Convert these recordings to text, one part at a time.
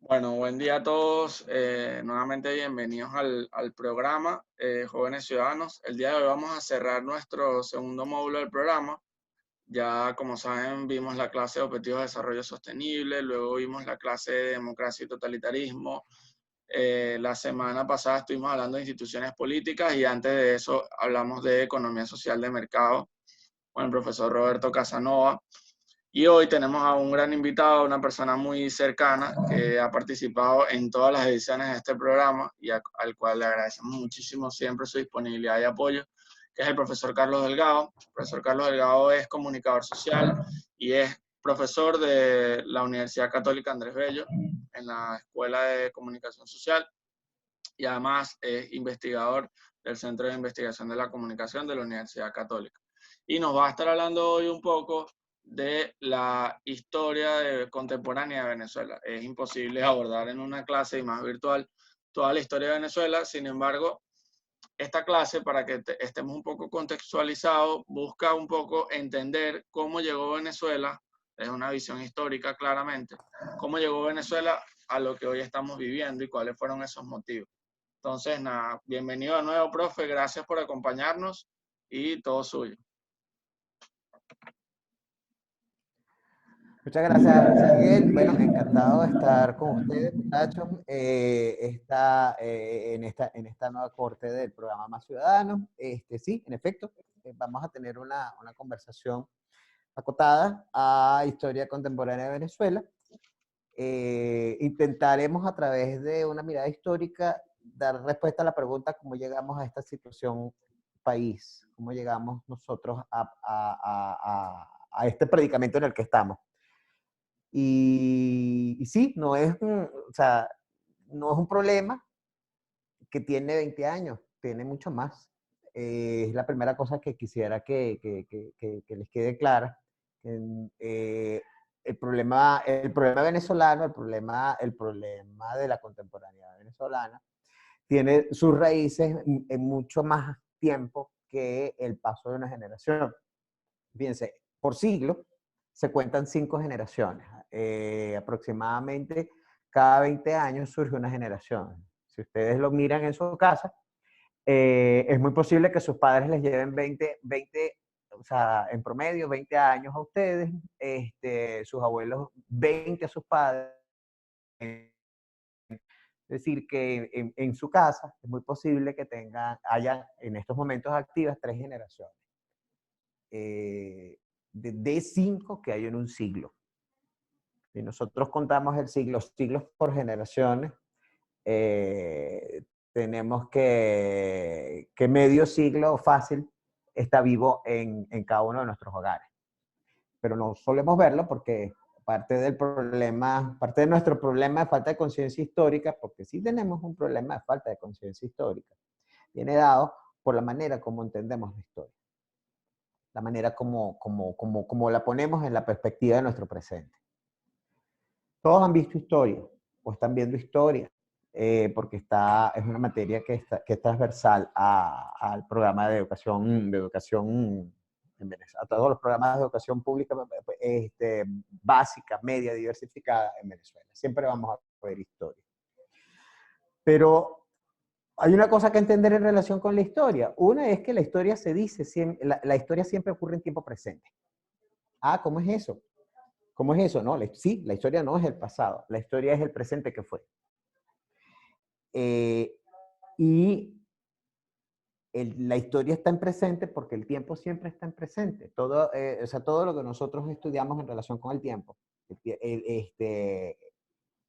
Bueno, buen día a todos. Nuevamente bienvenidos al programa Jóvenes Ciudadanos. El día de hoy vamos a cerrar nuestro segundo módulo del programa. Ya, como saben, vimos la clase de Objetivos de Desarrollo Sostenible, luego vimos la clase de Democracia y Totalitarismo. La semana pasada estuvimos hablando de instituciones políticas y antes de eso hablamos de Economía Social de Mercado con el profesor Roberto Casanova. Y hoy tenemos a un gran invitado, una persona muy cercana que ha participado en todas las ediciones de este programa y al cual le agradecemos muchísimo siempre su disponibilidad y apoyo, que es el profesor Carlos Delgado. El profesor Carlos Delgado es comunicador social y es profesor de la Universidad Católica Andrés Bello en la Escuela de Comunicación Social y además es investigador del Centro de Investigación de la Comunicación de la Universidad Católica. Y nos va a estar hablando hoy un poco de la historia contemporánea de Venezuela. Es imposible abordar en una clase y más virtual toda la historia de Venezuela. Sin embargo, esta clase, para que estemos un poco contextualizados, busca un poco entender cómo llegó Venezuela, es una visión histórica claramente, cómo llegó Venezuela a lo que hoy estamos viviendo y cuáles fueron esos motivos. Entonces, nada, bienvenido de nuevo, profe, gracias por acompañarnos y todo suyo. Muchas gracias, Miguel. Bueno, encantado de estar con ustedes, muchachos, en esta nueva corte del programa Más Ciudadanos. Sí, en efecto, vamos a tener una conversación acotada a historia contemporánea de Venezuela. Intentaremos a través de una mirada histórica dar respuesta a la pregunta cómo llegamos a esta situación país, cómo llegamos nosotros a este predicamento en el que estamos. Y sí, o sea, no es un problema que tiene 20 años, tiene mucho más. Es la primera cosa que quisiera que les quede clara. El problema venezolano, el problema de la contemporaneidad venezolana, tiene sus raíces en mucho más tiempo que el paso de una generación. Fíjense, por siglo se cuentan 5 generaciones. Aproximadamente cada 20 años surge una generación. Si ustedes lo miran en su casa, es muy posible que sus padres les lleven 20, o sea, en promedio 20 años a ustedes, sus abuelos 20 a sus padres. Es decir, que en su casa es muy posible que haya en estos momentos activas 3 generaciones. De 5 que hay en un siglo. Si nosotros contamos el siglo, siglos por generaciones, tenemos que medio siglo fácil está vivo en cada uno de nuestros hogares. Pero no solemos verlo porque parte de nuestro problema de falta de conciencia histórica, porque sí tenemos un problema de falta de conciencia histórica, viene dado por la manera como entendemos la historia, la manera como la ponemos en la perspectiva de nuestro presente. Todos han visto historia o están viendo historia, porque es una materia que es transversal al programa de educación en Venezuela, a todos los programas de educación pública básica, media, diversificada en Venezuela. Siempre vamos a ver historia. Pero hay una cosa que entender en relación con la historia. Una es que la historia se dice, la historia siempre ocurre en tiempo presente. Ah, ¿cómo es eso? ¿Cómo es eso? No, sí, la historia no es el pasado, la historia es el presente que fue. Y la historia está en presente porque el tiempo siempre está en presente. O sea, todo lo que nosotros estudiamos en relación con el tiempo.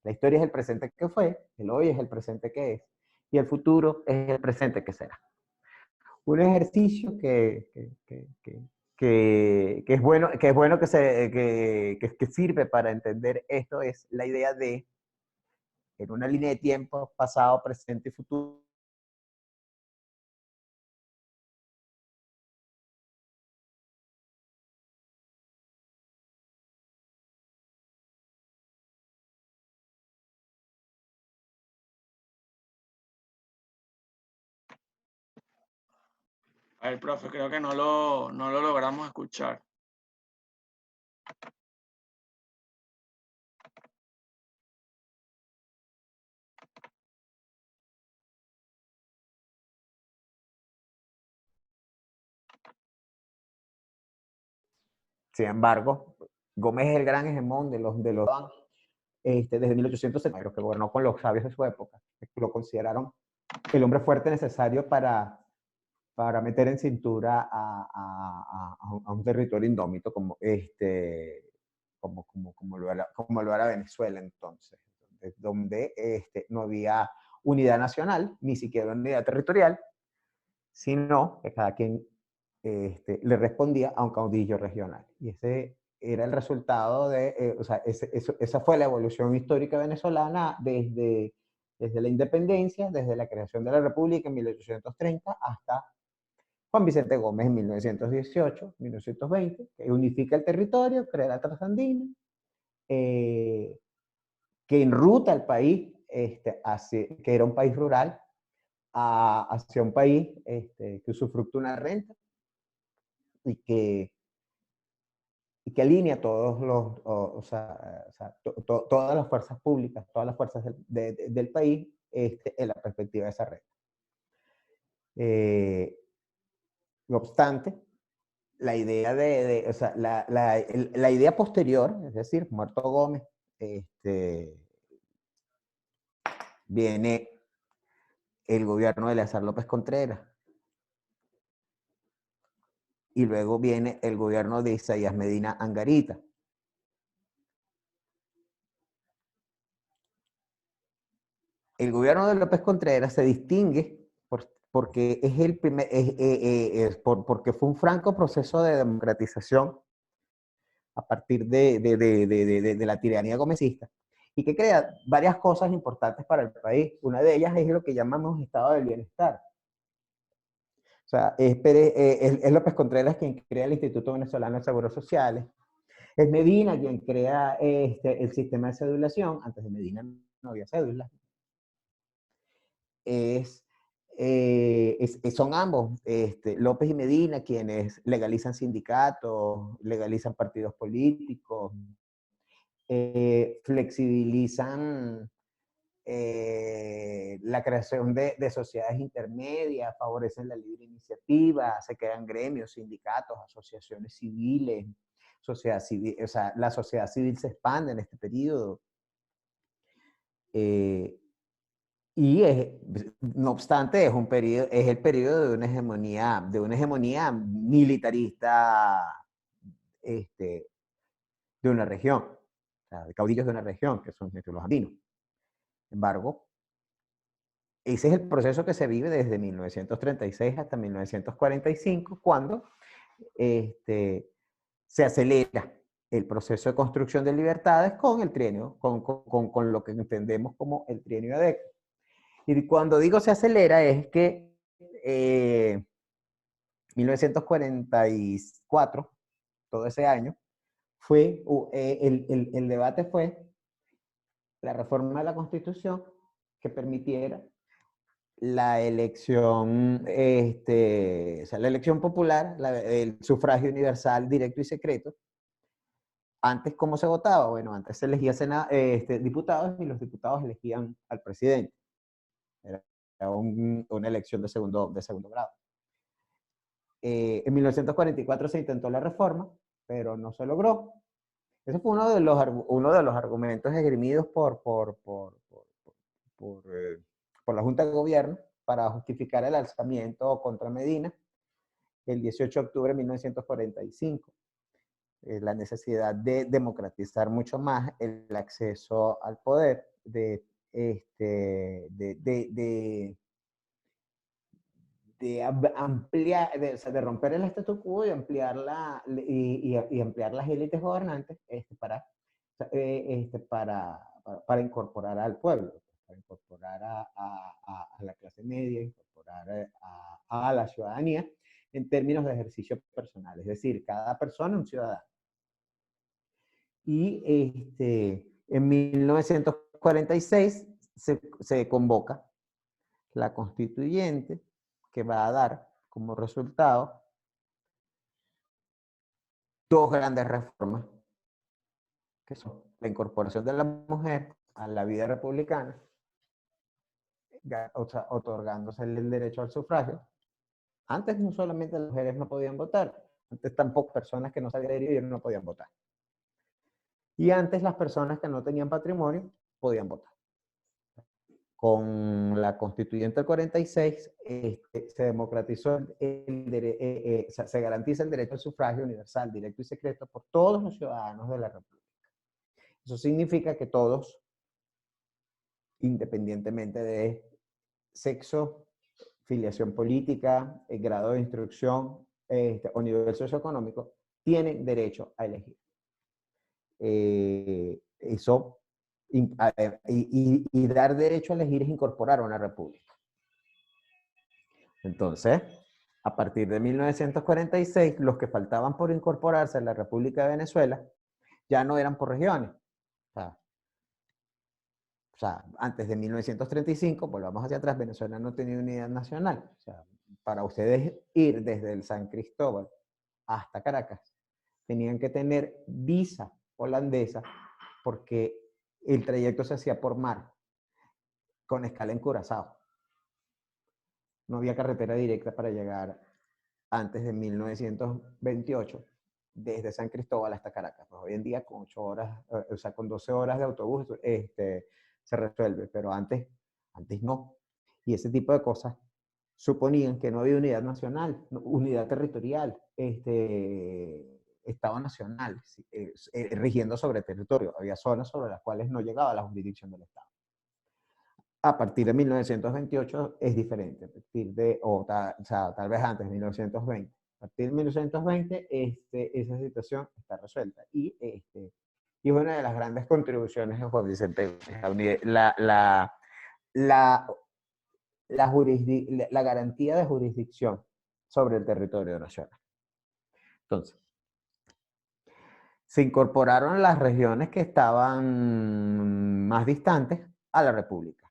La historia es el presente que fue, el hoy es el presente que es, y el futuro es el presente que será. Un ejercicio que es bueno, que sirve para entender esto es la idea de, en una línea de tiempo, pasado, presente y futuro. A ver, profe, creo que no lo logramos escuchar. Sin embargo, Gómez es el gran hegemón de los desde 1870, los que gobernó con los sabios de su época. Lo consideraron el hombre fuerte necesario para meter en cintura a un territorio indómito como lo era Venezuela entonces, donde no había unidad nacional, ni siquiera unidad territorial, sino que cada quien le respondía a un caudillo regional. Y ese era el resultado o sea, esa fue la evolución histórica venezolana desde la independencia, desde la creación de la República en 1830 hasta Juan Vicente Gómez en 1918, 1920, que unifica el territorio, crea la Transandina, que enruta al país, que era un país rural, hacia un país que usufructúa una renta y que alinea todos todas las fuerzas públicas, todas las fuerzas del país en la perspectiva de esa renta. No obstante, la idea la idea posterior, es decir, muerto Gómez, viene el gobierno de Eleazar López Contreras y luego viene el gobierno de Isaías Medina Angarita. El gobierno de López Contreras se distingue porque es el primer, porque fue un franco proceso de democratización a partir de la tiranía gomecista y que crea varias cosas importantes para el país. Una de ellas es lo que llamamos estado del bienestar. O sea, es López Contreras quien crea el Instituto Venezolano de Seguros Sociales. Es Medina quien crea el sistema de cedulación. Antes de Medina no había cédulas. Son ambos, López y Medina, quienes legalizan sindicatos, legalizan partidos políticos, flexibilizan la creación de sociedades intermedias, favorecen la libre iniciativa, se crean gremios, sindicatos, asociaciones civiles, sociedad civil, o sea, la sociedad civil se expande en este periodo. Y no obstante, es el periodo de una hegemonía militarista de una región, o sea, de caudillos de una región, que son los andinos. Sin embargo, ese es el proceso que se vive desde 1936 hasta 1945, cuando se acelera el proceso de construcción de libertades con el trienio, con lo que entendemos como el trienio ADEC. Y cuando digo se acelera es que 1944, todo ese año, el debate fue la reforma de la Constitución que permitiera la elección, o sea, la elección popular, el sufragio universal, directo y secreto. Antes, ¿cómo se votaba? Bueno, antes se elegía diputados y los diputados elegían al presidente. Era una elección de segundo grado. En 1944 se intentó la reforma, pero no se logró. Ese fue uno de los argumentos esgrimidos por la Junta de Gobierno para justificar el alzamiento contra Medina el 18 de octubre de 1945. La necesidad de democratizar mucho más el acceso al poder, de ampliar, de romper el statu quo y ampliar ampliar las élites gobernantes para incorporar al pueblo, para incorporar a la clase media, incorporar a la ciudadanía en términos de ejercicio personal, es decir, cada persona es un ciudadano. Y en 1946 se convoca la constituyente, que va a dar como resultado dos grandes reformas, que son la incorporación de la mujer a la vida republicana, o sea, otorgándose el derecho al sufragio. Antes no solamente las mujeres no podían votar, Antes tampoco personas que no sabían leer no podían votar. Y antes las personas que no tenían patrimonio podían votar. Con la constituyente del 46 se democratizó, se garantiza el derecho al sufragio universal, directo y secreto por todos los ciudadanos de la República. Eso significa que todos, independientemente de sexo, filiación política, grado de instrucción o nivel socioeconómico, tienen derecho a elegir. Eso, y dar derecho a elegir es incorporar una república. Entonces, a partir de 1946, los que faltaban por incorporarse a la República de Venezuela ya no eran por regiones. O sea, antes de 1935, volvamos hacia atrás, Venezuela no tenía unidad nacional. O sea, para ustedes ir desde el San Cristóbal hasta Caracas, tenían que tener visa holandesa porque el trayecto se hacía por mar, con escala en Curazao. No había carretera directa para llegar antes de 1928 desde San Cristóbal hasta Caracas. Pues hoy en día con 8 horas, o sea, con 12 horas de autobús se resuelve, pero antes no. Y ese tipo de cosas suponían que no había unidad nacional, unidad territorial, Estado nacional, rigiendo sobre territorio. Había zonas sobre las cuales no llegaba la jurisdicción del Estado. A partir de 1928 es diferente, a partir de, o sea, tal vez antes de 1920. A partir de 1920 esa situación está resuelta. Y es una de las grandes contribuciones de Juan Vicente, la garantía de jurisdicción sobre el territorio nacional. Entonces, se incorporaron las regiones que estaban más distantes a la República.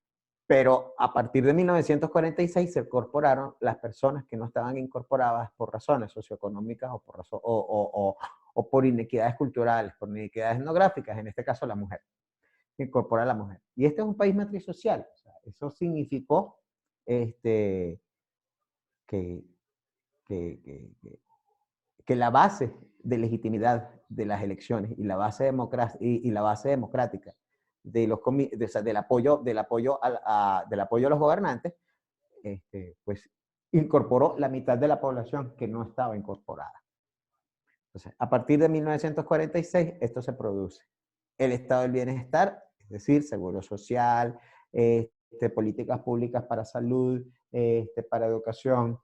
Pero a partir de 1946 se incorporaron las personas que no estaban incorporadas por razones socioeconómicas o por inequidades culturales, por inequidades etnográficas, en este caso la mujer. Se incorpora a la mujer. Y este es un país matriz social. O sea, eso significó que la base de legitimidad de las elecciones y la base, la base democrática del apoyo a los gobernantes, pues incorporó la mitad de la población que no estaba incorporada. Entonces, a partir de 1946, esto se produce. El estado del bienestar, es decir, seguro social, políticas públicas para salud, para educación,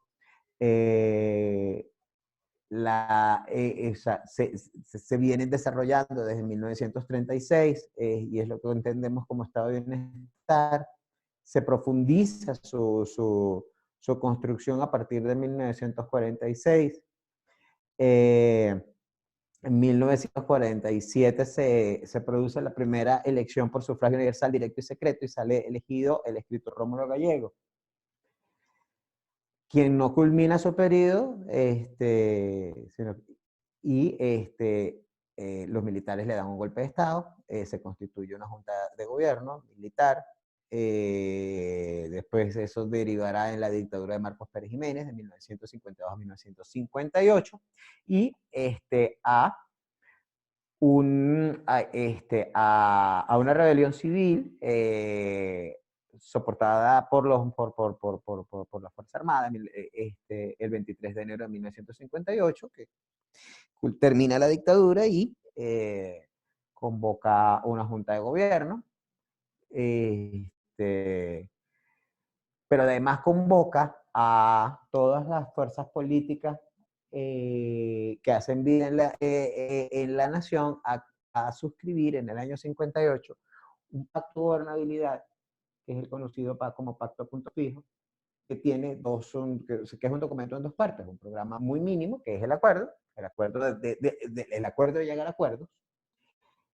se vienen desarrollando desde 1936 y es lo que entendemos como estado de bienestar. Se profundiza su construcción a partir de 1946. En 1947 se produce la primera elección por sufragio universal, directo y secreto y sale elegido el escritor Rómulo Gallego, quien no culmina su periodo, los militares le dan un golpe de Estado, se constituye una junta de gobierno militar, después eso derivará en la dictadura de Marcos Pérez Jiménez de 1952 a 1958 y a una rebelión civil soportada por las Fuerzas Armadas el 23 de enero de 1958, que termina la dictadura y convoca una junta de gobierno, pero además convoca a todas las fuerzas políticas que hacen vida en la nación a suscribir en el año 58 un pacto de gobernabilidad, que es el conocido como Pacto a Punto Fijo, que tiene que es un documento en 2 partes, un programa muy mínimo, que es el acuerdo de llegar a acuerdos,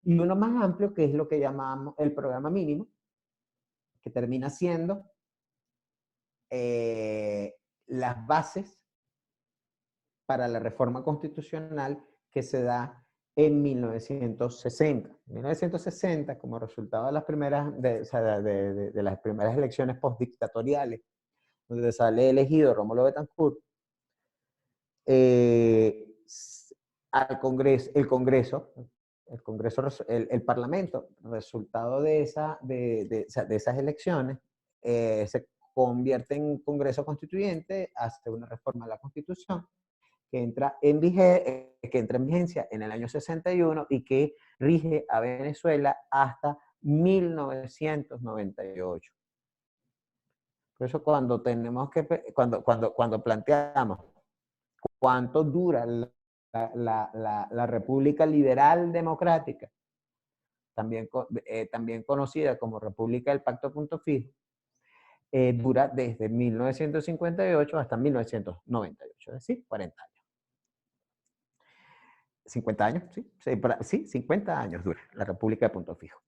y uno más amplio, que es lo que llamamos el programa mínimo, que termina siendo las bases para la reforma constitucional que se da en 1960. En 1960, como resultado de las primeras, de las primeras elecciones donde sale elegido Rómulo Betancourt, el Parlamento, resultado de esas elecciones, se convierte en Congreso Constituyente, hace una reforma a la Constitución que entra en vigencia en el año 61 y que rige a Venezuela hasta 1998. Por eso cuando planteamos cuánto dura la República Liberal Democrática, también conocida como República del Pacto Punto Fijo, dura desde 1958 hasta 1998, es decir, 40 años. 50 años, sí, 50 años dura la República de Punto Fijo.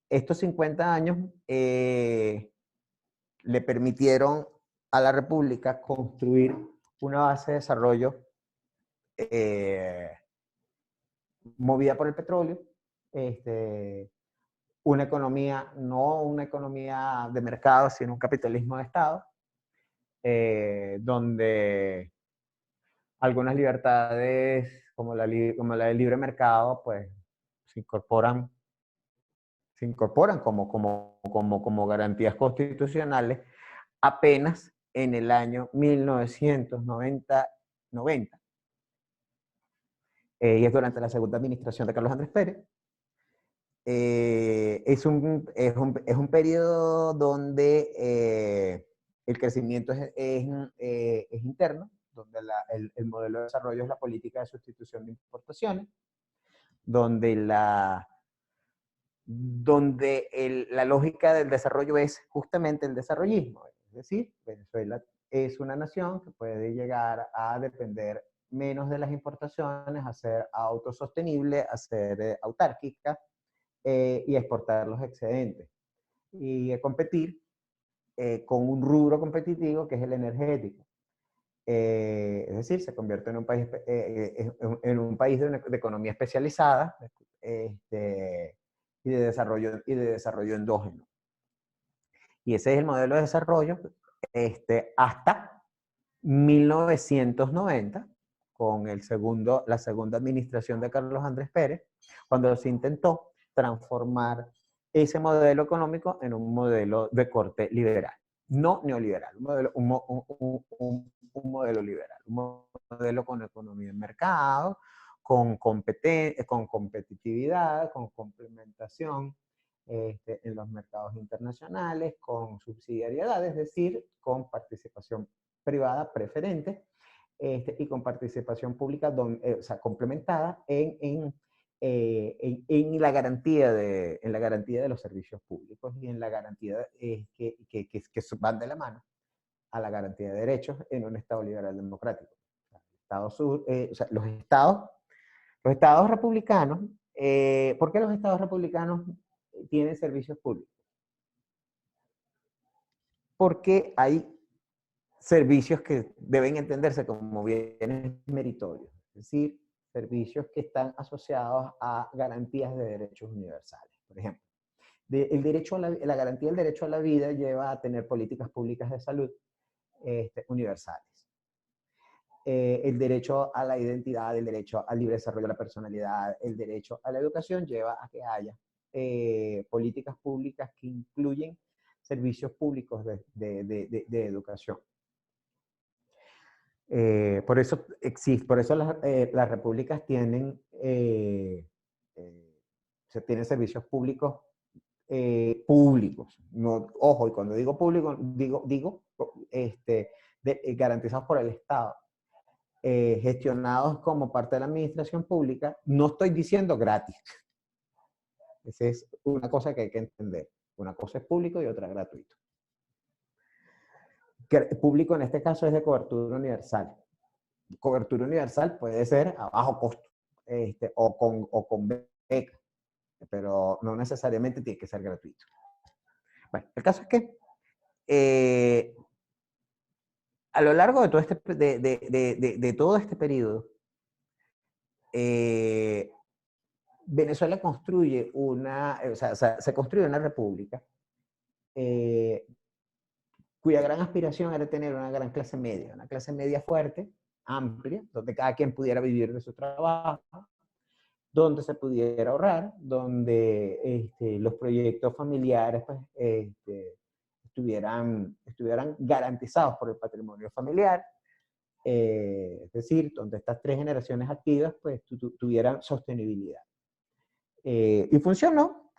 Estos 50 años le permitieron a la República construir una base de desarrollo movida por el petróleo, una economía, no una economía de mercado, sino un capitalismo de Estado, donde algunas libertades, como la del libre mercado, pues se incorporan como garantías constitucionales apenas en el año 1990. Y es durante la segunda administración de Carlos Andrés Pérez. Es un periodo donde el crecimiento es interno, donde el modelo de desarrollo es la política de sustitución de importaciones, donde la lógica del desarrollo es justamente el desarrollismo. Es decir, Venezuela es una nación que puede llegar a depender menos de las importaciones, a ser autosostenible, a ser autárquica y a exportar los excedentes. Y a competir con un rubro competitivo que es el energético. Es decir, se convierte en un país de economía especializada y de desarrollo endógeno. Y ese es el modelo de desarrollo hasta 1990, con la segunda administración de Carlos Andrés Pérez, cuando se intentó transformar ese modelo económico en un modelo de corte liberal, no neoliberal, un modelo liberal, un modelo con economía de mercado, con competitividad, con complementación en los mercados internacionales, con subsidiariedad, es decir, con participación privada preferente y con participación pública complementada en la garantía de los servicios públicos y en la garantía que van de la mano a la garantía de derechos en un Estado liberal democrático. Los estados republicanos, ¿por qué los estados republicanos tienen servicios públicos? Porque hay servicios que deben entenderse como bienes meritorios, es decir, servicios que están asociados a garantías de derechos universales. Por ejemplo, la garantía del derecho a la vida lleva a tener políticas públicas de salud universales. El derecho a la identidad, el derecho al libre desarrollo de la personalidad, el derecho a la educación lleva a que haya políticas públicas que incluyen servicios públicos de educación. Por eso las repúblicas tienen servicios públicos públicos. No, ojo, y cuando digo público, digo garantizados por el Estado, gestionados como parte de la administración pública. No estoy diciendo gratis. Esa es una cosa que hay que entender. Una cosa es público y otra es gratuito. Público en este caso es de cobertura universal. Cobertura universal puede ser a bajo costo o con beca, pero no necesariamente tiene que ser gratuito. Bueno, el caso es que a lo largo de todo este periodo, Venezuela construye se construye una república cuya gran aspiración era tener una gran clase media fuerte, amplia, donde cada quien pudiera vivir de su trabajo, donde se pudiera ahorrar, donde los proyectos familiares pues, estuvieran garantizados por el patrimonio familiar, es decir, donde estas tres generaciones activas pues, tuvieran sostenibilidad. Y funcionó,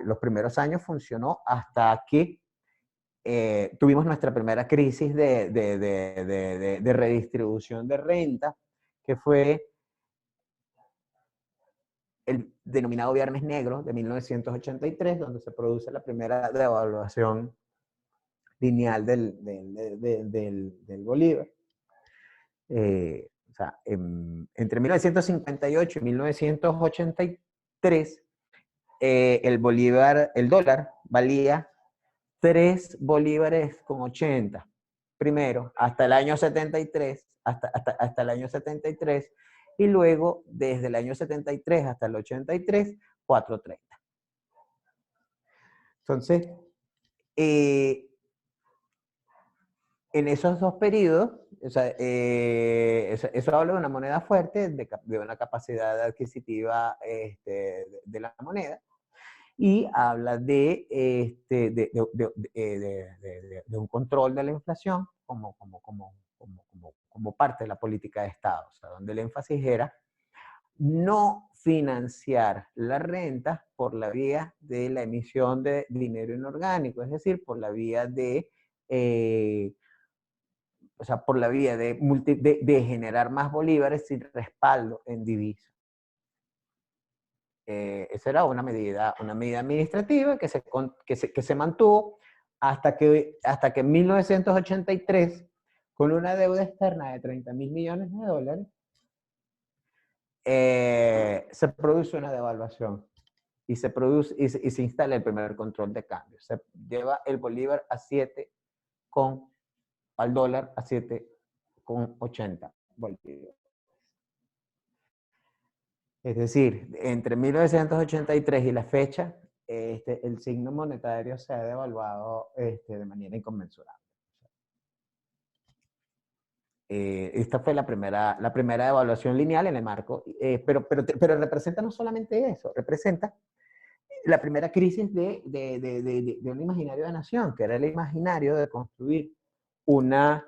los primeros años funcionó hasta que tuvimos nuestra primera crisis de redistribución de renta, que fue el denominado Viernes Negro de 1983, donde se produce la primera devaluación lineal del Bolívar. O sea, entre 1958 y 1983, el dólar valía 3 bolívares con 80. Primero, hasta el año 73, hasta el año 73, y luego, desde el año 73 hasta el 83, 4.30. Entonces, en esos dos periodos, o sea, eso habla de una moneda fuerte, de una capacidad adquisitiva de la moneda, y habla de un control de la inflación como parte de la política de Estado, o sea, donde el énfasis era no financiar la renta por la vía de la emisión de dinero inorgánico, es decir, por la vía por la vía de generar más bolívares sin respaldo en divisas. Esa era una medida administrativa que se mantuvo hasta que en 1983, con una deuda externa de 30.000 millones de dólares, se produce una devaluación y se instala el primer control de cambio. Se lleva el bolívar al dólar a 7,80 bolívares. Es decir, entre 1983 y la fecha, el signo monetario se ha devaluado de manera inconmensurable. Esta fue la primera devaluación lineal en el marco, pero representa no solamente eso, representa la primera crisis de un imaginario de nación, que era el imaginario de construir una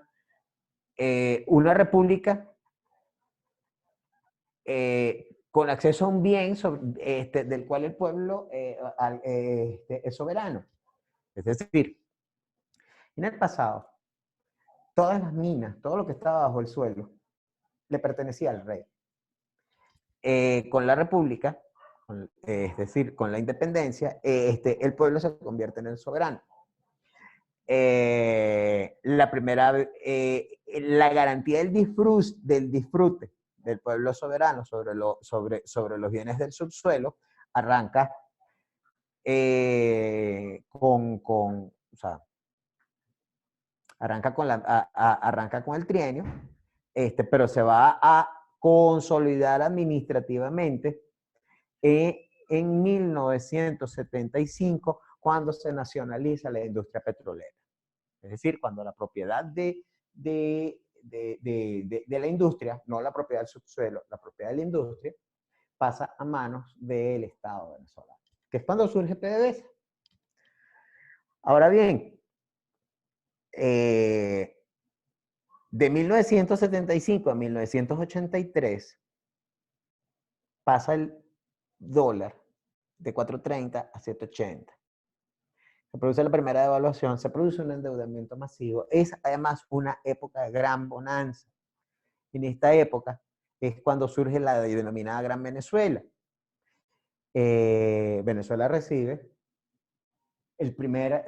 república con acceso a un bien del cual el pueblo es soberano. Es decir, en el pasado, todas las minas, todo lo que estaba bajo el suelo, le pertenecía al rey. Con la república, es decir, con la independencia, el pueblo se convierte en el soberano. La garantía del disfrute del pueblo soberano sobre los bienes del subsuelo arranca arranca con el trienio, pero se va a consolidar administrativamente en 1975, cuando se nacionaliza la industria petrolera. Es decir, cuando la propiedad de la industria, no la propiedad del subsuelo, la propiedad de la industria, pasa a manos del Estado venezolano, que es cuando surge PDVSA. Ahora bien, de 1975 a 1983 pasa el dólar de 4.30 a 7.80. Se produce la primera devaluación, se produce un endeudamiento masivo. Es además una época de gran bonanza. En esta época es cuando surge la denominada Gran Venezuela. Venezuela recibe el primer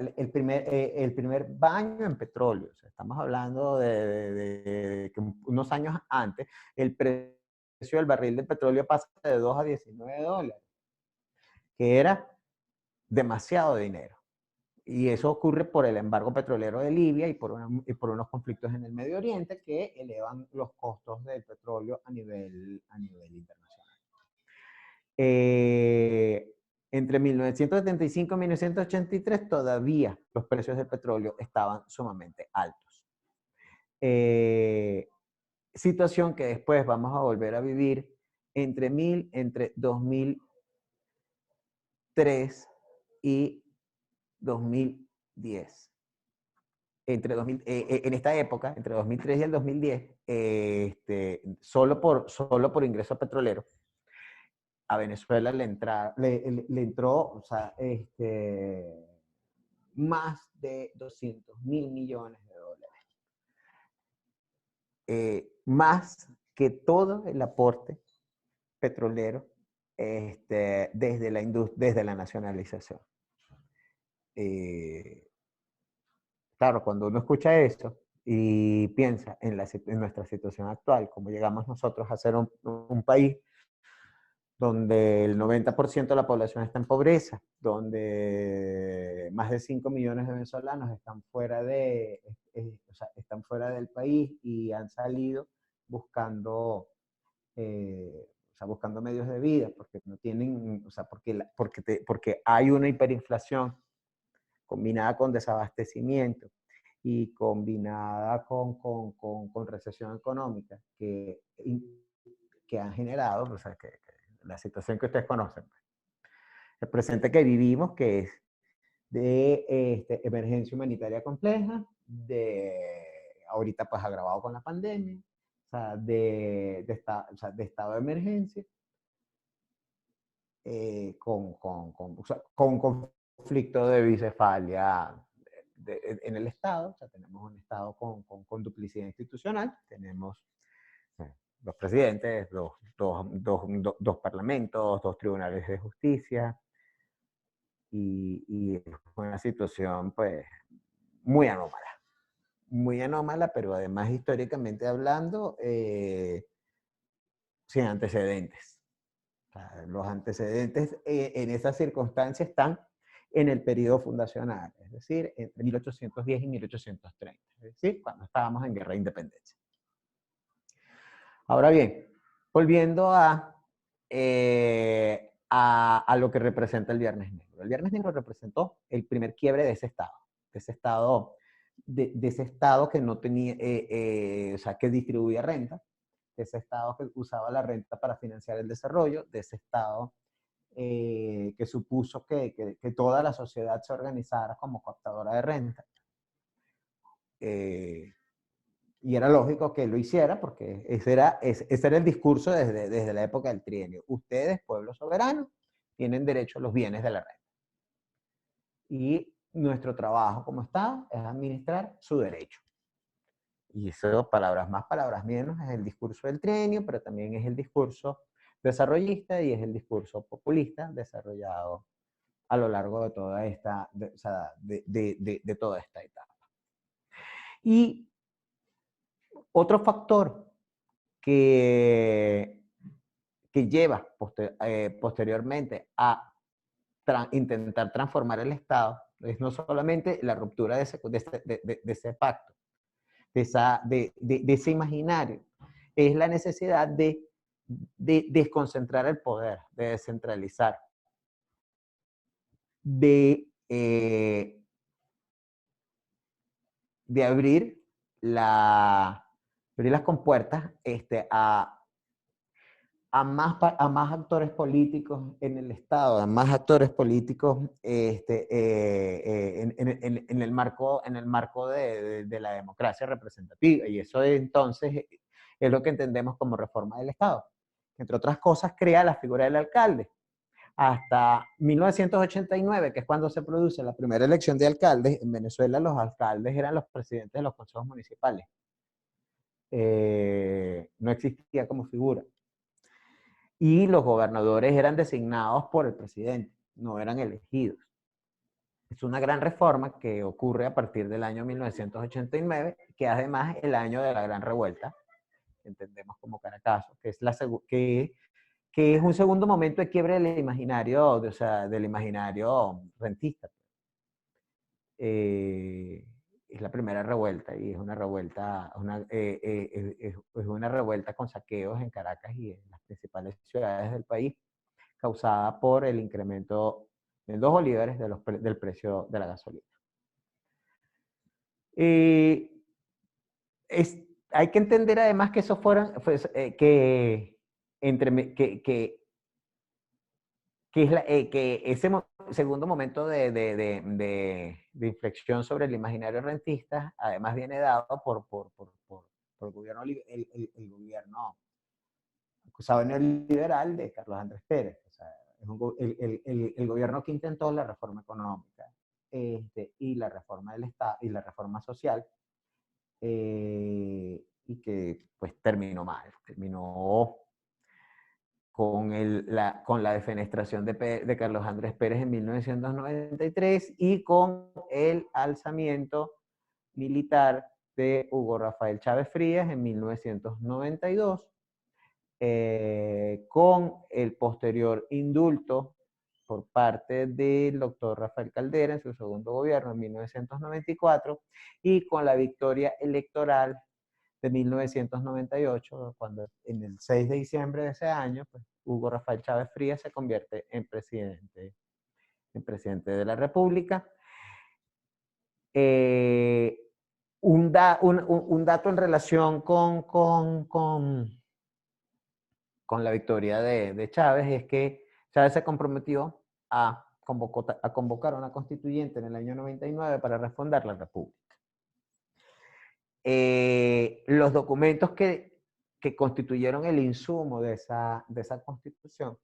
baño en petróleo. O sea, estamos hablando de que unos años antes el precio del barril de petróleo pasa de 2 a 19 dólares, que era demasiado dinero. Y eso ocurre por el embargo petrolero de Libia y por unos conflictos en el Medio Oriente que elevan los costos del petróleo a nivel internacional. Entre 1975 y 1983 todavía los precios del petróleo estaban sumamente altos. Situación que después vamos a volver a vivir entre 2003 y 2010. En esta época, entre 2003 y el 2010, solo por ingreso petrolero, a Venezuela le entró, o sea, más de 200.000 millones de dólares. Más que todo el aporte petrolero desde la nacionalización. Claro, cuando uno escucha eso y piensa en nuestra situación actual, como llegamos nosotros a ser un país donde el 90% de la población está en pobreza, donde más de 5 millones de venezolanos están están fuera del país y han salido buscando, buscando medios de vida, porque no tienen, porque hay una hiperinflación combinada con desabastecimiento y combinada con recesión económica que han generado, que la situación que ustedes conocen. El presente que vivimos, que es de emergencia humanitaria compleja, ahorita pues agravado con la pandemia, o sea, de estado de emergencia, con conflicto de bicefalia en el Estado. O sea, tenemos un Estado con duplicidad institucional, tenemos dos presidentes, dos parlamentos, dos tribunales de justicia, y es una situación pues muy anómala, pero además históricamente hablando, sin antecedentes. O sea, los antecedentes en esas circunstancias están en el periodo fundacional, es decir, entre 1810 y 1830, es decir, cuando estábamos en guerra de independencia. Ahora bien, volviendo a lo que representa el Viernes Negro. El Viernes Negro representó el primer quiebre de ese Estado, de ese Estado que no tenía, o sea, que distribuía renta, de ese Estado que usaba la renta para financiar el desarrollo, de ese Estado que supuso que toda la sociedad se organizara como captadora de renta. Y era lógico que lo hiciera porque ese era el discurso desde la época del trienio. Ustedes, pueblo soberano, tienen derecho a los bienes de la renta. Y nuestro trabajo como Estado es administrar su derecho. Y eso, palabras más, palabras menos, es el discurso del trienio, pero también es el discurso desarrollista y es el discurso populista desarrollado a lo largo de toda esta, de toda esta etapa. Y otro factor que lleva posteriormente a intentar transformar el Estado es no solamente la ruptura de ese pacto, de ese imaginario, es la necesidad de desconcentrar el poder, de descentralizar, de abrir las compuertas a más actores políticos en el Estado, a más actores políticos en el marco de la democracia representativa. Y eso entonces es lo que entendemos como reforma del Estado. Entre otras cosas, crea la figura del alcalde. Hasta 1989, que es cuando se produce la primera elección de alcaldes, en Venezuela los alcaldes eran los presidentes de los consejos municipales. No existía como figura. Y los gobernadores eran designados por el presidente, no eran elegidos. Es una gran reforma que ocurre a partir del año 1989, que además el año de la Gran Revuelta, que entendemos como Caracazo, que es un segundo momento de quiebre del imaginario, del imaginario rentista. Es la primera revuelta y es una revuelta, es una revuelta con saqueos en Caracas y en las principales ciudades del país, causada por el incremento en 2 bolívares del precio de la gasolina. hay que entender además que eso fueron, pues, que ese segundo momento de inflexión sobre el imaginario rentista, además viene dado por el gobierno, el gobierno acusado neoliberal de Carlos Andrés Pérez. O sea, es el gobierno que intentó la reforma económica y la reforma del Estado y la reforma social, y que pues terminó mal, terminó con la defenestración de Carlos Andrés Pérez en 1993 y con el alzamiento militar de Hugo Rafael Chávez Frías en 1992, con el posterior indulto por parte del doctor Rafael Caldera en su segundo gobierno en 1994 y con la victoria electoral de 1998, cuando en el 6 de diciembre de ese año, pues, Hugo Rafael Chávez Frías se convierte en presidente de la República. Un dato en relación con la victoria de Chávez es que Chávez se comprometió a convocar a una constituyente en el año 99 para refundar la República. Los documentos que constituyeron el insumo de esa constitución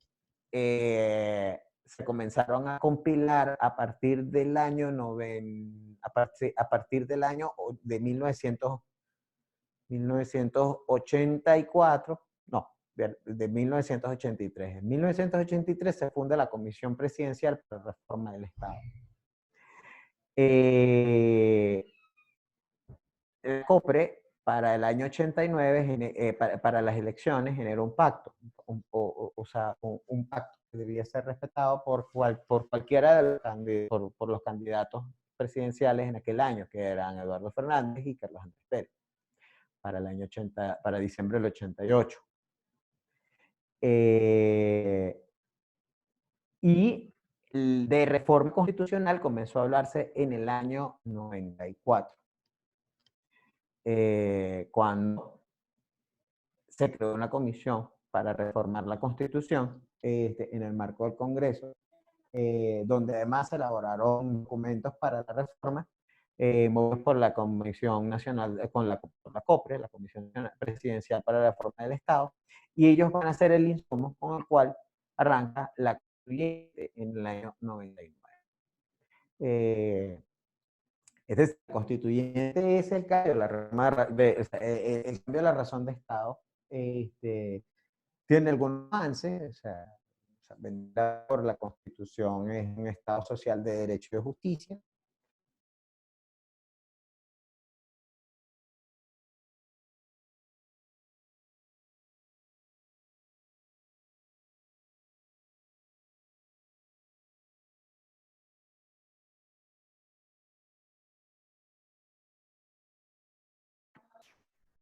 se comenzaron a compilar a partir del año a partir del año de 1984, no, de 1983. En 1983 se funda la Comisión Presidencial para la Reforma del Estado. El COPRE para el año 89, para las elecciones, generó un pacto, o sea, un pacto que debía ser respetado por cualquiera de por los candidatos presidenciales en aquel año, que eran Eduardo Fernández y Carlos Andrés Pérez, para el año 80, para diciembre del 88. Y de reforma constitucional comenzó a hablarse en el año 94. Cuando se creó una comisión para reformar la Constitución en el marco del Congreso, donde además se elaboraron documentos para la reforma, movidos por la Comisión Nacional, con la COPRE, la Comisión Presidencial para la Reforma del Estado, y ellos van a ser el insumo con el cual arranca la constituyente en el año 99. Este constituyente es el cambio, el cambio de la razón de Estado. Tiene algunos avances, o sea, vendrá por la Constitución, es un Estado social de derecho y de justicia.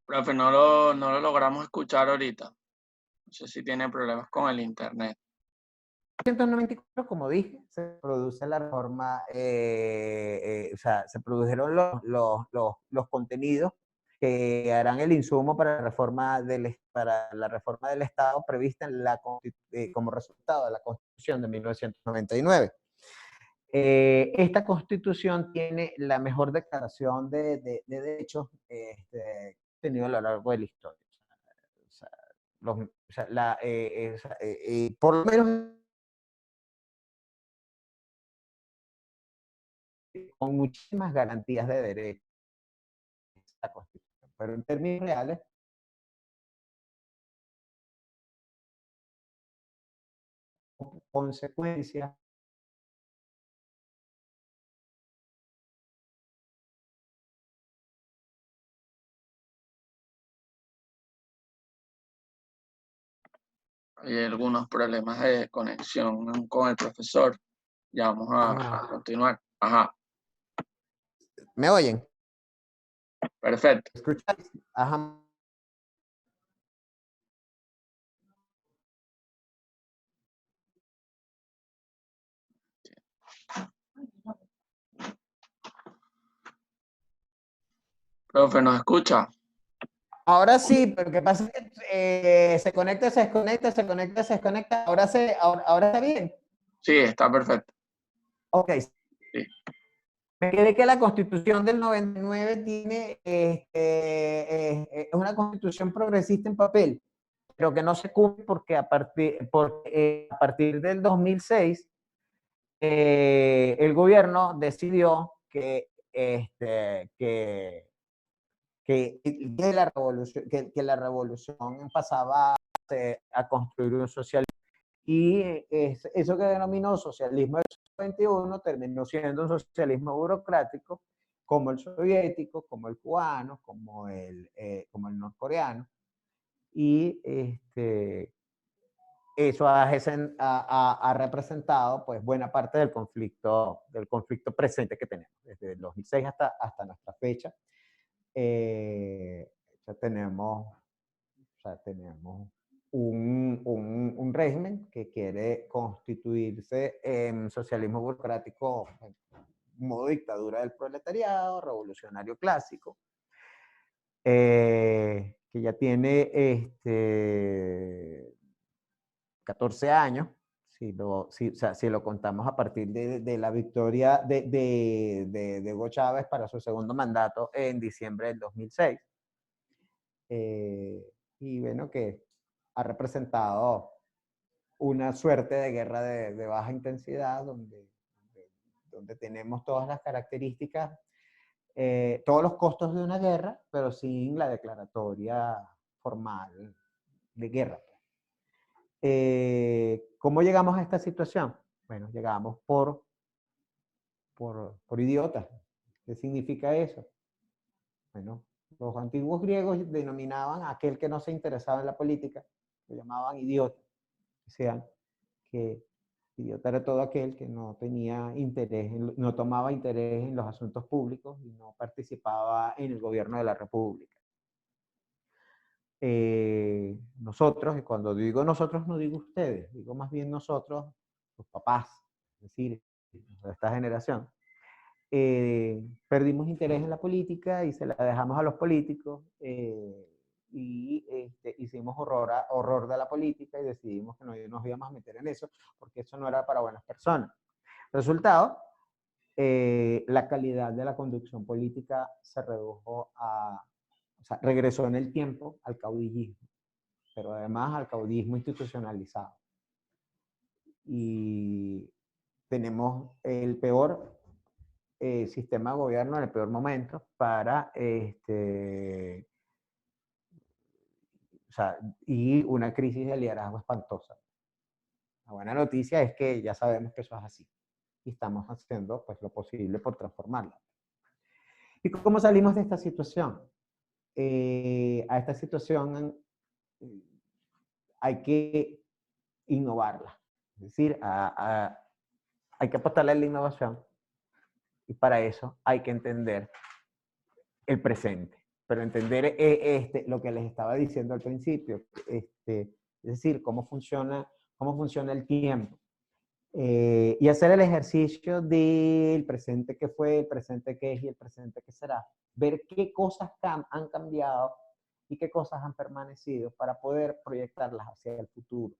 Profe, no lo logramos escuchar ahorita. No sé si tiene problemas con el internet. En 1994, como dije, se produce la reforma, o sea, se produjeron los contenidos que harán el insumo para la reforma del Estado prevista como resultado de la Constitución de 1999. Esta Constitución tiene la mejor declaración de derechos tenido a lo largo de la historia. Por lo menos con muchísimas garantías de derechos la Constitución, pero en términos reales, consecuencias Hay algunos problemas de conexión con el profesor. Ya vamos a continuar. Ajá, ¿me oyen? perfecto. ¿Escucháis? Ajá. Profe, ¿nos escucha? Ahora sí, pero lo que pasa es que se conecta, se desconecta, se conecta, se desconecta. Ahora está bien. Sí, está perfecto. Ok. Sí. Me quedé que la Constitución del 99 tiene, es una Constitución progresista en papel, pero que no se cumple porque a partir del 2006 el gobierno decidió que la revolución pasaba a construir un socialismo. Y eso que denominó socialismo del siglo XXI terminó siendo un socialismo burocrático, como el soviético, como el cubano, como el norcoreano. Y eso ha representado pues, buena parte del conflicto presente que tenemos, desde el 2006 hasta nuestra fecha. Ya tenemos un régimen que quiere constituirse en socialismo burocrático, en modo dictadura del proletariado, revolucionario clásico, que ya tiene 14 años, si lo contamos a partir de la victoria de Hugo Chávez para su segundo mandato en diciembre del 2006. Y bueno, que ha representado una suerte de guerra de baja intensidad, donde tenemos todas las características, todos los costos de una guerra, pero sin la declaratoria formal de guerra. ¿Cómo llegamos a esta situación? Bueno, llegamos por idiotas. ¿Qué significa eso? Bueno, los antiguos griegos denominaban a aquel que no se interesaba en la política, lo llamaban idiota. Decían que idiota era todo aquel que no tenía interés, no tomaba interés en los asuntos públicos y no participaba en el gobierno de la República. Nosotros, y cuando digo nosotros no digo ustedes, digo más bien nosotros, los papás, es decir, de esta generación, perdimos interés en la política y se la dejamos a los políticos y hicimos horror de la política y decidimos que no nos íbamos a meter en eso porque eso no era para buenas personas. Resultado, la calidad de la conducción política se redujo o sea, regresó en el tiempo al caudillismo, pero además al caudillismo institucionalizado. Y tenemos el peor sistema de gobierno en el peor momento para o sea, y una crisis de liderazgo espantosa. La buena noticia es que ya sabemos que eso es así y estamos haciendo pues lo posible por transformarla. ¿Y cómo salimos de esta situación? A esta situación hay que innovarla, es decir, hay que apostarle a la innovación y para eso hay que entender el presente, pero entender lo que les estaba diciendo al principio, es decir, cómo funciona el tiempo. Y hacer el ejercicio del presente que fue, el presente que es y el presente que será. Ver qué cosas han cambiado y qué cosas han permanecido para poder proyectarlas hacia el futuro,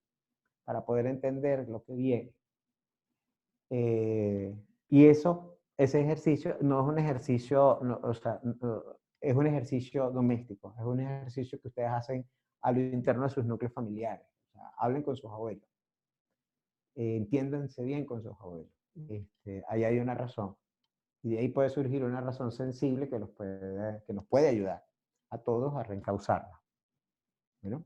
para poder entender lo que viene. Y ese ejercicio no es un ejercicio, no, o sea, es un ejercicio doméstico, es un ejercicio que ustedes hacen a lo interno de sus núcleos familiares. O sea, hablen con sus abuelos. Entiéndanse bien con sus abuelos. Ahí hay una razón. Y de ahí puede surgir una razón sensible que nos puede ayudar a todos a reencauzarla. ¿Bueno?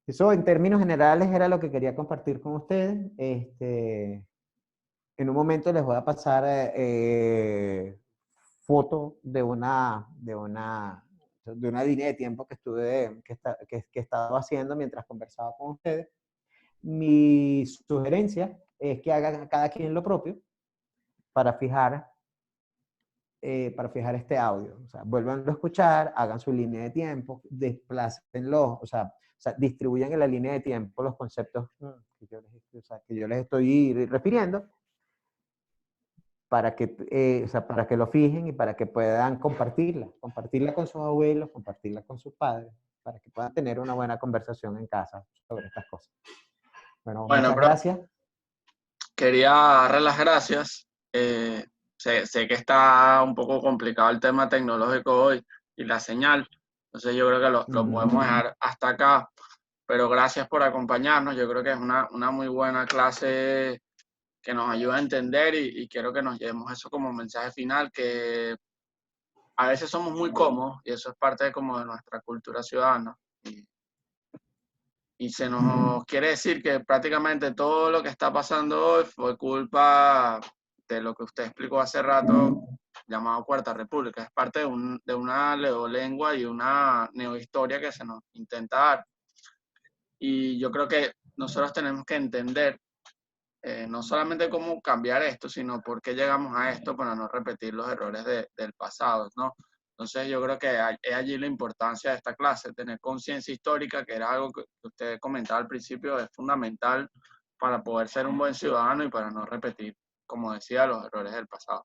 Eso en términos generales era lo que quería compartir con ustedes. En un momento les voy a pasar foto de una línea de tiempo que he estado haciendo mientras conversaba con ustedes. Mi sugerencia es que hagan cada quien lo propio para fijar este audio. O sea, vuelvan a escuchar, hagan su línea de tiempo, desplácenlo, o sea, distribuyan en la línea de tiempo los conceptos que yo les estoy refiriendo para que, o sea, para que lo fijen y para que puedan compartirla con sus abuelos, compartirla con sus padres, para que puedan tener una buena conversación en casa sobre estas cosas. Bueno, Bueno, muchas profe, gracias. quería darle las gracias. Sé que está un poco complicado el tema tecnológico hoy y la señal, entonces yo creo que lo podemos dejar hasta acá, pero gracias por acompañarnos. Yo creo que es una muy buena clase que nos ayuda a entender y quiero que nos llevemos eso como mensaje final, que a veces somos muy cómodos y eso es parte como de nuestra cultura ciudadana. Y se nos quiere decir que prácticamente todo lo que está pasando hoy fue culpa de lo que usted explicó hace rato, llamado Cuarta República. Es parte de una neolengua y una neohistoria que se nos intenta dar. Y yo creo que nosotros tenemos que entender no solamente cómo cambiar esto, sino por qué llegamos a esto para no repetir los errores del pasado, ¿no? Entonces yo creo que es allí la importancia de esta clase, tener conciencia histórica, que era algo que usted comentaba al principio, es fundamental para poder ser un buen ciudadano y para no repetir, como decía, los errores del pasado.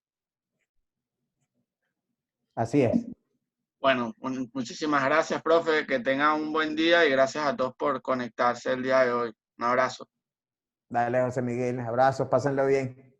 Así es. Bueno, muchísimas gracias, profe, que tenga un buen día y gracias a todos por conectarse el día de hoy. Un abrazo. Dale, José Miguel, abrazos, pásenlo bien.